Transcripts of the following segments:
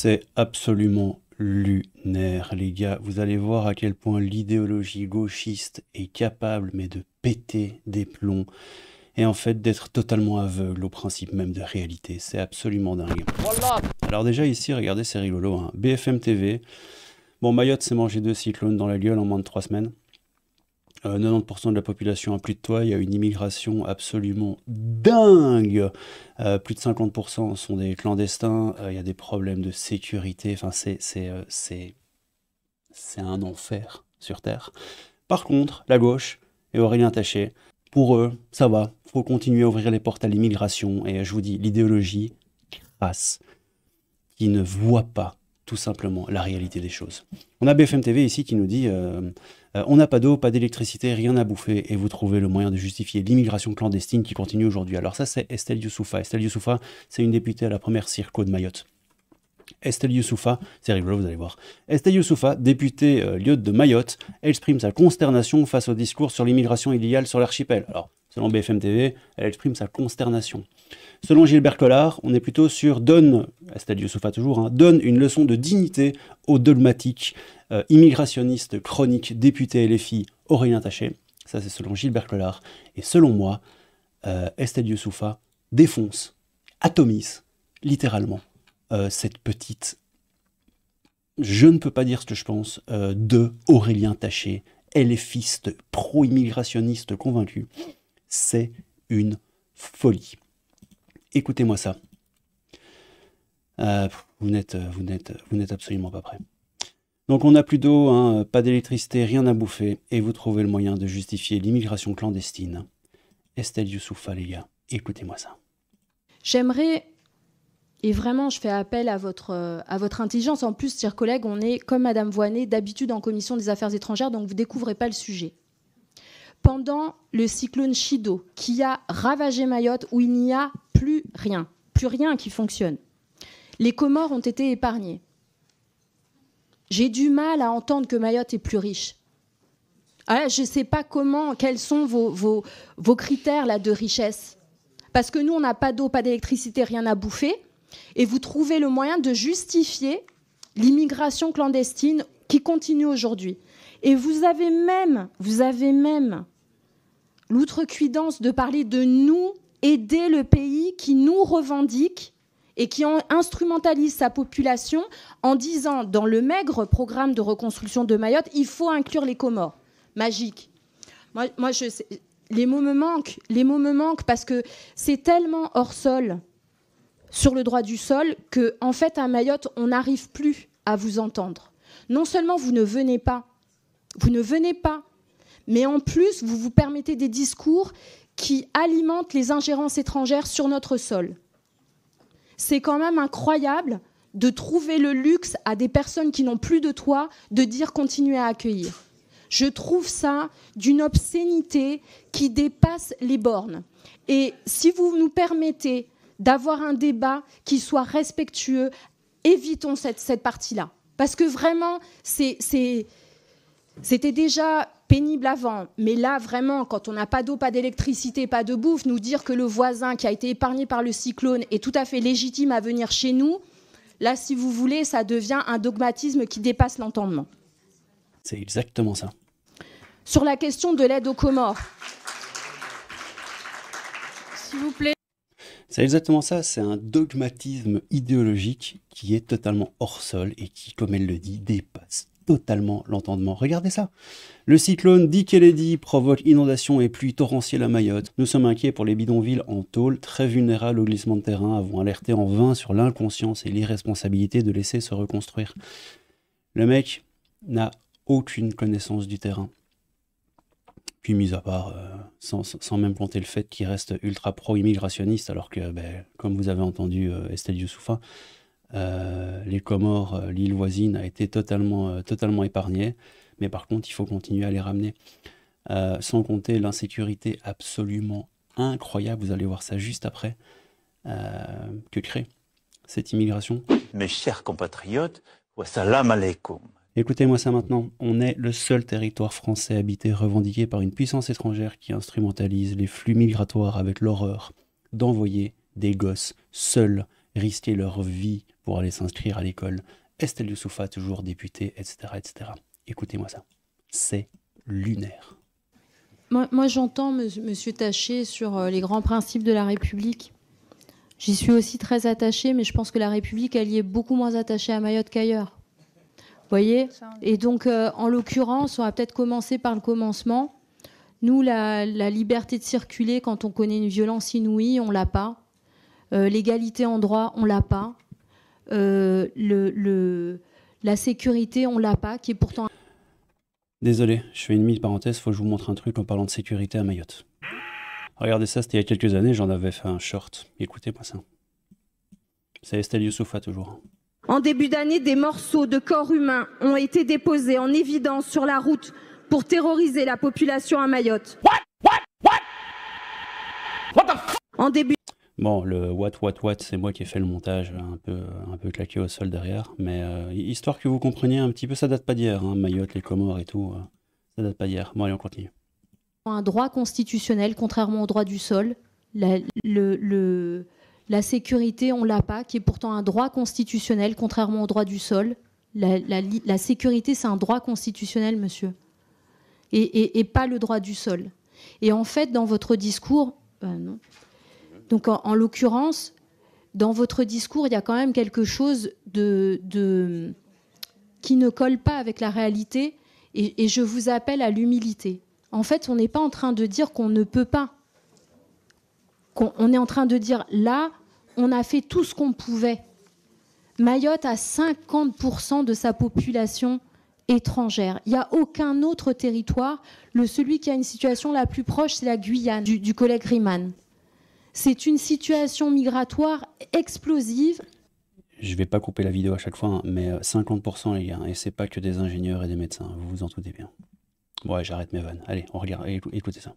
C'est absolument lunaire, les gars. Vous allez voir à quel point l'idéologie gauchiste est capable, mais de péter des plombs. Et en fait, d'être totalement aveugle au principe même de réalité. C'est absolument dingue. Alors déjà ici, regardez, c'est rigolo. Hein. BFM TV. Bon, Mayotte s'est mangé 2 cyclones dans la gueule en moins de 3 semaines. 90% de la population a plus de toit, il y a une immigration absolument dingue. Plus de 50% sont des clandestins, il y a des problèmes de sécurité, enfin c'est un enfer sur Terre. Par contre, la gauche et Aurélien Taché, pour eux, ça va, faut continuer à ouvrir les portes à l'immigration, et je vous dis, l'idéologie crasse, qui ne voit pas tout simplement la réalité des choses. On a BFM TV ici qui nous dit on n'a pas d'eau, pas d'électricité, rien à bouffer, et vous trouvez le moyen de justifier l'immigration clandestine qui continue aujourd'hui. Alors ça, c'est Estelle Youssoufa. Estelle Youssoufa, c'est une députée à la première circo de Mayotte. Estelle Youssoufa, c'est rigolo, vous allez voir. Estelle Youssoufa, députée lyote de Mayotte, exprime sa consternation face au discours sur l'immigration illégale sur l'archipel. Alors, selon BFM TV, elle exprime sa consternation. Selon Gilbert Collard, on est plutôt sur Estelle Youssoufa toujours, hein, donne une leçon de dignité aux dogmatiques immigrationnistes chroniques député LFI Aurélien Taché. Ça, c'est selon Gilbert Collard. Et selon moi, Estelle Youssoufa défonce, atomise, littéralement, cette petite, je ne peux pas dire ce que je pense, de Aurélien Taché, LFiste, pro-immigrationniste convaincu. C'est une folie. Écoutez-moi ça. Vous n'êtes absolument pas prêts. Donc on n'a plus d'eau, hein, pas d'électricité, rien à bouffer, et vous trouvez le moyen de justifier l'immigration clandestine. Estelle Youssoufa, les gars, écoutez-moi ça. J'aimerais, et vraiment je fais appel à votre intelligence, en plus, chers collègues, on est, comme Madame Voynet, d'habitude en commission des affaires étrangères, donc vous ne découvrez pas le sujet. Pendant le cyclone Chido, qui a ravagé Mayotte, où il n'y a plus rien qui fonctionne, les Comores ont été épargnés. J'ai du mal à entendre que Mayotte est plus riche. Alors, je ne sais pas quels sont vos critères là, de richesse. Parce que nous, on n'a pas d'eau, pas d'électricité, rien à bouffer. Et vous trouvez le moyen de justifier l'immigration clandestine qui continue aujourd'hui. Et vous avez même l'outrecuidance de parler de nous aider le pays qui nous revendique et qui instrumentalise sa population en disant, dans le maigre programme de reconstruction de Mayotte, il faut inclure les Comores. Magique. Moi je sais, les mots me manquent parce que c'est tellement hors sol sur le droit du sol que, en fait, à Mayotte, on n'arrive plus à vous entendre. Non seulement vous ne venez pas, mais en plus, vous vous permettez des discours qui alimentent les ingérences étrangères sur notre sol. C'est quand même incroyable de trouver le luxe à des personnes qui n'ont plus de toit de dire continuer à accueillir. Je trouve ça d'une obscénité qui dépasse les bornes. Et si vous nous permettez d'avoir un débat qui soit respectueux, évitons cette partie-là. Parce que vraiment, c'était déjà pénible avant. Mais là, vraiment, quand on n'a pas d'eau, pas d'électricité, pas de bouffe, nous dire que le voisin qui a été épargné par le cyclone est tout à fait légitime à venir chez nous, là, si vous voulez, ça devient un dogmatisme qui dépasse l'entendement. C'est exactement ça. Sur la question de l'aide aux Comores. S'il vous plaît. C'est exactement ça, c'est un dogmatisme idéologique qui est totalement hors sol et qui, comme elle le dit, dépasse totalement l'entendement. Regardez ça. Le cyclone Dikeledi provoque inondations et pluies torrentielles à Mayotte. Nous sommes inquiets pour les bidonvilles en tôle, très vulnérables au glissement de terrain, avons alerté en vain sur l'inconscience et l'irresponsabilité de laisser se reconstruire. Le mec n'a aucune connaissance du terrain. Puis, mis à part, sans même compter le fait qu'il reste ultra pro-immigrationniste, alors que, comme vous avez entendu Estelle Youssoufa, les Comores, l'île voisine, a été totalement épargnée. Mais par contre, il faut continuer à les ramener. Sans compter l'insécurité absolument incroyable, vous allez voir ça juste après, que crée cette immigration. Mes chers compatriotes, wassalam alaikum. Écoutez-moi ça maintenant, on est le seul territoire français habité revendiqué par une puissance étrangère qui instrumentalise les flux migratoires avec l'horreur d'envoyer des gosses seuls risquer leur vie pour aller s'inscrire à l'école. Estelle Youssoufa, toujours députée, etc., etc. Écoutez-moi ça. C'est lunaire. Moi j'entends Monsieur Taché sur les grands principes de la République. J'y suis aussi très attachée, mais je pense que la République, elle y est beaucoup moins attachée à Mayotte qu'ailleurs. Vous voyez ? Et donc, en l'occurrence, on va peut-être commencer par le commencement. Nous, la liberté de circuler, quand on connaît une violence inouïe, on l'a pas. L'égalité en droit, on l'a pas. La sécurité, on l'a pas, qui est pourtant... Désolé, je fais une mini-parenthèse, faut que je vous montre un truc en parlant de sécurité à Mayotte. Regardez ça, c'était il y a quelques années, j'en avais fait un short. Écoutez-moi ça. C'est Estelle Youssoufa, toujours. En début d'année, des morceaux de corps humains ont été déposés en évidence sur la route pour terroriser la population à Mayotte. En début... Bon, le what, c'est moi qui ai fait le montage un peu claqué au sol derrière. Mais histoire que vous compreniez un petit peu, ça date pas d'hier. Hein, Mayotte, les Comores et tout, ça date pas d'hier. Bon, allez, on continue. Un droit constitutionnel, contrairement au droit du sol. La sécurité, on l'a pas, qui est pourtant un droit constitutionnel, contrairement au droit du sol. La sécurité, c'est un droit constitutionnel, monsieur. Et pas le droit du sol. Et en fait, dans votre discours... non. Donc, en l'occurrence, dans votre discours, il y a quand même quelque chose qui ne colle pas avec la réalité. Et je vous appelle à l'humilité. En fait, on n'est pas en train de dire qu'on ne peut pas. On est en train de dire, là, on a fait tout ce qu'on pouvait. Mayotte a 50% de sa population étrangère. Il n'y a aucun autre territoire. Celui qui a une situation la plus proche, c'est la Guyane, du collègue Riemann. C'est une situation migratoire explosive. Je ne vais pas couper la vidéo à chaque fois, hein, mais 50% les gars, et c'est pas que des ingénieurs et des médecins, vous vous en doutez bien. Bon, ouais, j'arrête mes vannes. Allez, on regarde, écoutez ça.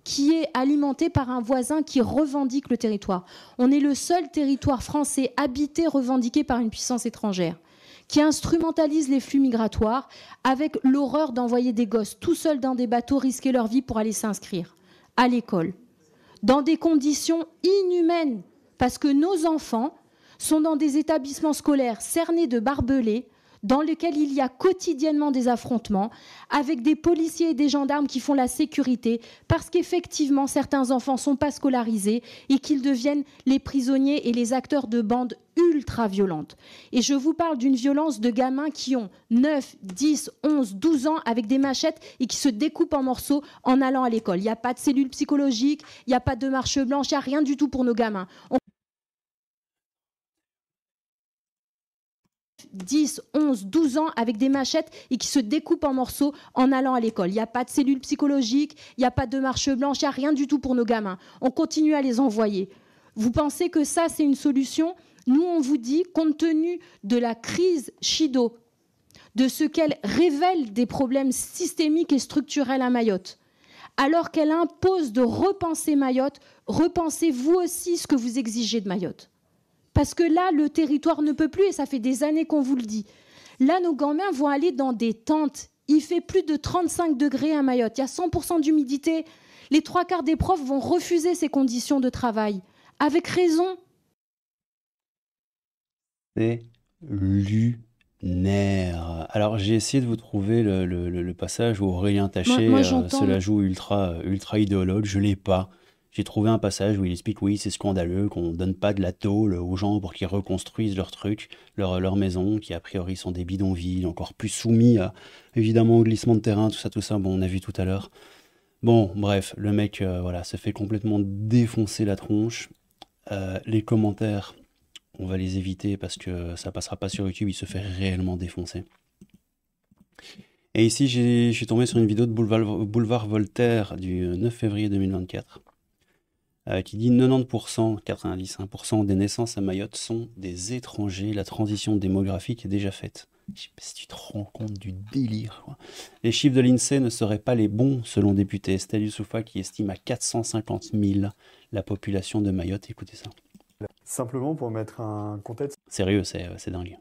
Qui est alimenté par un voisin qui revendique le territoire. On est le seul territoire français habité, revendiqué par une puissance étrangère, qui instrumentalise les flux migratoires avec l'horreur d'envoyer des gosses tout seuls dans des bateaux risquer leur vie pour aller s'inscrire à l'école. Dans des conditions inhumaines, parce que nos enfants sont dans des établissements scolaires cernés de barbelés, dans lesquels il y a quotidiennement des affrontements, avec des policiers et des gendarmes qui font la sécurité, parce qu'effectivement, certains enfants ne sont pas scolarisés et qu'ils deviennent les prisonniers et les acteurs de bandes ultra-violentes. Et je vous parle d'une violence de gamins qui ont 9, 10, 11, 12 ans avec des machettes et qui se découpent en morceaux en allant à l'école. Il n'y a pas de cellule psychologique, il n'y a pas de marche blanche, il n'y a rien du tout pour nos gamins. 10, 11, 12 ans avec des machettes et qui se découpent en morceaux en allant à l'école. Il n'y a pas de cellule psychologique, il n'y a pas de marche blanche, il n'y a rien du tout pour nos gamins. On continue à les envoyer. Vous pensez que ça, c'est une solution ? Nous, on vous dit, compte tenu de la crise Chido, de ce qu'elle révèle des problèmes systémiques et structurels à Mayotte, alors qu'elle impose de repenser Mayotte, repensez vous aussi ce que vous exigez de Mayotte. Parce que là, le territoire ne peut plus, et ça fait des années qu'on vous le dit. Là, nos gamins vont aller dans des tentes. Il fait plus de 35 degrés à Mayotte. Il y a 100% d'humidité. Les 3/4 des profs vont refuser ces conditions de travail. Avec raison. C'est lunaire. Alors, j'ai essayé de vous trouver le passage où Aurélien Taché se la joue ultra idéologue. Je ne l'ai pas. J'ai trouvé un passage où il explique oui, c'est scandaleux qu'on ne donne pas de la tôle aux gens pour qu'ils reconstruisent leurs trucs, leur maison, qui a priori sont des bidonvilles, encore plus soumis évidemment au glissement de terrain, tout ça, bon, on a vu tout à l'heure. Bon, bref, le mec voilà, se fait complètement défoncer la tronche. Les commentaires, on va les éviter parce que ça passera pas sur YouTube, il se fait réellement défoncer. Et ici, je suis tombé sur une vidéo de Boulevard Voltaire du 9 février 2024. Qui dit 90%, 91% des naissances à Mayotte sont des étrangers. La transition démographique est déjà faite. Je sais pas si tu te rends compte du délire, quoi. Les chiffres de l'INSEE ne seraient pas les bons, selon député Estelle Youssoufa, qui estime à 450 000 la population de Mayotte. Écoutez ça. Simplement pour mettre un contexte. Sérieux, c'est dingue.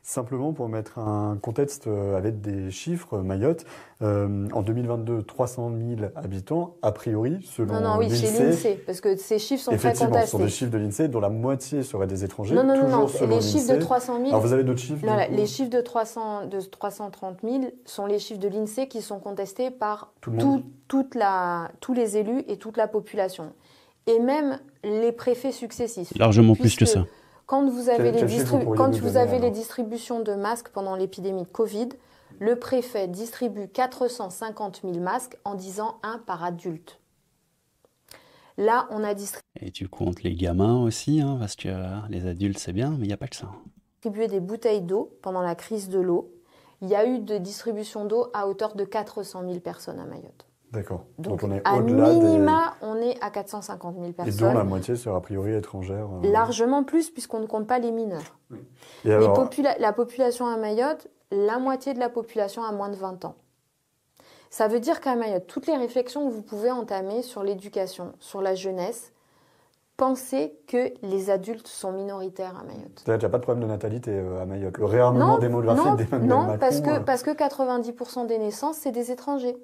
Simplement pour mettre un contexte avec des chiffres, Mayotte, en 2022, 300 000 habitants, a priori, selon Non, oui, chez l'INSEE, parce que ces chiffres sont très contestés. Effectivement, ce sont des chiffres de l'INSEE, dont la moitié seraient des étrangers. Non, selon les chiffres de 300 000... Alors vous avez d'autres chiffres? Les chiffres de 330 000 sont les chiffres de l'INSEE qui sont contestés par tous les élus et toute la population. Et même les préfets successifs. Largement plus que ça. Quand vous avez, les distributions de masques pendant l'épidémie de Covid, le préfet distribue 450 000 masques en disant un par adulte. Là, on a distribué... Et tu comptes les gamins aussi, hein, parce que les adultes, c'est bien, mais il n'y a pas que ça. Distribué des bouteilles d'eau pendant la crise de l'eau. Il y a eu de distribution d'eau à hauteur de 400 000 personnes à Mayotte. D'accord. Donc on est à au-delà minima, on est à 450 000 personnes. Et dont la moitié sera a priori étrangère. Largement plus, puisqu'on ne compte pas les mineurs. Oui. Et alors... La population à Mayotte, la moitié de la population a moins de 20 ans. Ça veut dire qu'à Mayotte, toutes les réflexions que vous pouvez entamer sur l'éducation, sur la jeunesse, pensez que les adultes sont minoritaires à Mayotte. C'est-à-dire qu'il n'y a pas de problème de natalité à Mayotte. Le réarmement démographique d'Emmanuel Macron... Non, parce que 90% des naissances, c'est des étrangers.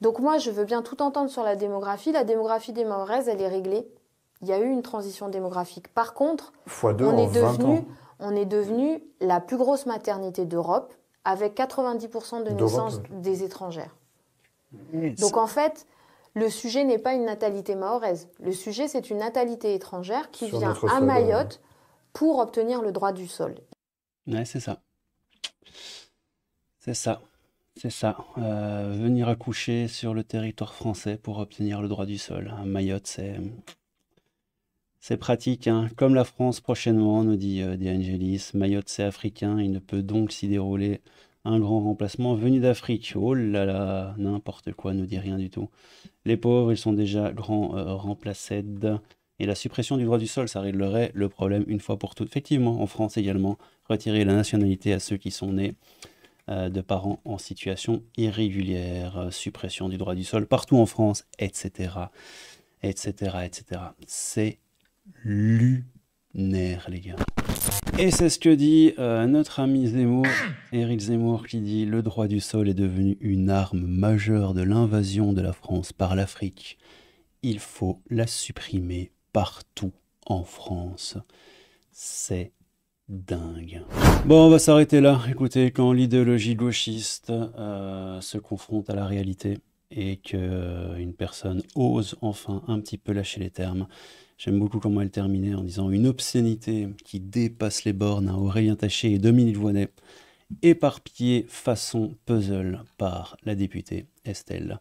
Donc moi, je veux bien tout entendre sur la démographie. La démographie des Mahoraises, elle est réglée. Il y a eu une transition démographique. Par contre, on est devenu la plus grosse maternité d'Europe, avec 90% de naissances des étrangères. Donc en fait, le sujet n'est pas une natalité mahoraise. Le sujet, c'est une natalité étrangère qui vient à Mayotte pour obtenir le droit du sol. Ouais, c'est ça. C'est ça. C'est ça. Venir accoucher sur le territoire français pour obtenir le droit du sol. À Mayotte, c'est pratique, hein. Comme la France prochainement, nous dit De Angelis. Mayotte, c'est africain. Il ne peut donc s'y dérouler un grand remplacement venu d'Afrique. Oh là là, n'importe quoi, nous dit rien du tout. Les pauvres, ils sont déjà grands remplacés. Et la suppression du droit du sol, ça réglerait le problème une fois pour toutes. Effectivement, en France également, retirer la nationalité à ceux qui sont nés de parents en situation irrégulière, suppression du droit du sol partout en France, etc., etc., etc. C'est lunaire, les gars. Et c'est ce que dit notre ami Zemmour, Éric Zemmour, qui dit « Le droit du sol est devenu une arme majeure de l'invasion de la France par l'Afrique. Il faut la supprimer partout en France. » C'est dingue. Bon, on va s'arrêter là. Écoutez, quand l'idéologie gauchiste se confronte à la réalité et qu'une personne ose enfin un petit peu lâcher les termes, j'aime beaucoup comment elle terminait en disant une obscénité qui dépasse les bornes à Aurélien Taché et Dominique Voynet, éparpillée façon puzzle par la députée Estelle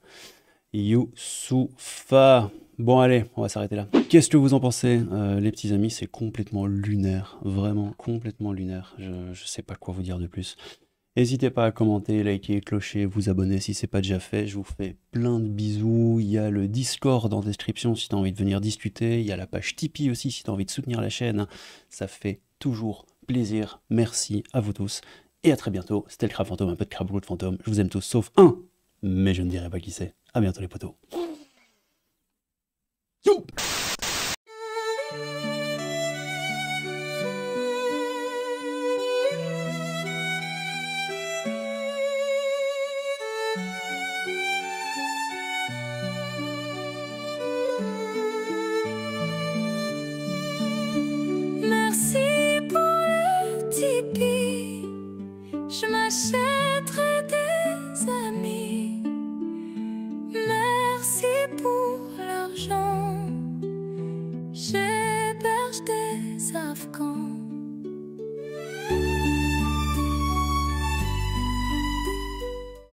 Youssoufa. Bon allez, on va s'arrêter là. Qu'est-ce que vous en pensez, les petits amis? C'est complètement lunaire, vraiment complètement lunaire. Je sais pas quoi vous dire de plus. N'hésitez pas à commenter, liker, clocher, vous abonner si c'est pas déjà fait. Je vous fais plein de bisous. Il y a le Discord en description si tu as envie de venir discuter. Il y a la page Tipeee aussi si tu as envie de soutenir la chaîne. Ça fait toujours plaisir. Merci à vous tous. Et à très bientôt. C'était le Crabe Fantôme, un peu de crabe de fantôme. Je vous aime tous sauf un. Mais je ne dirai pas qui c'est. À bientôt les potos.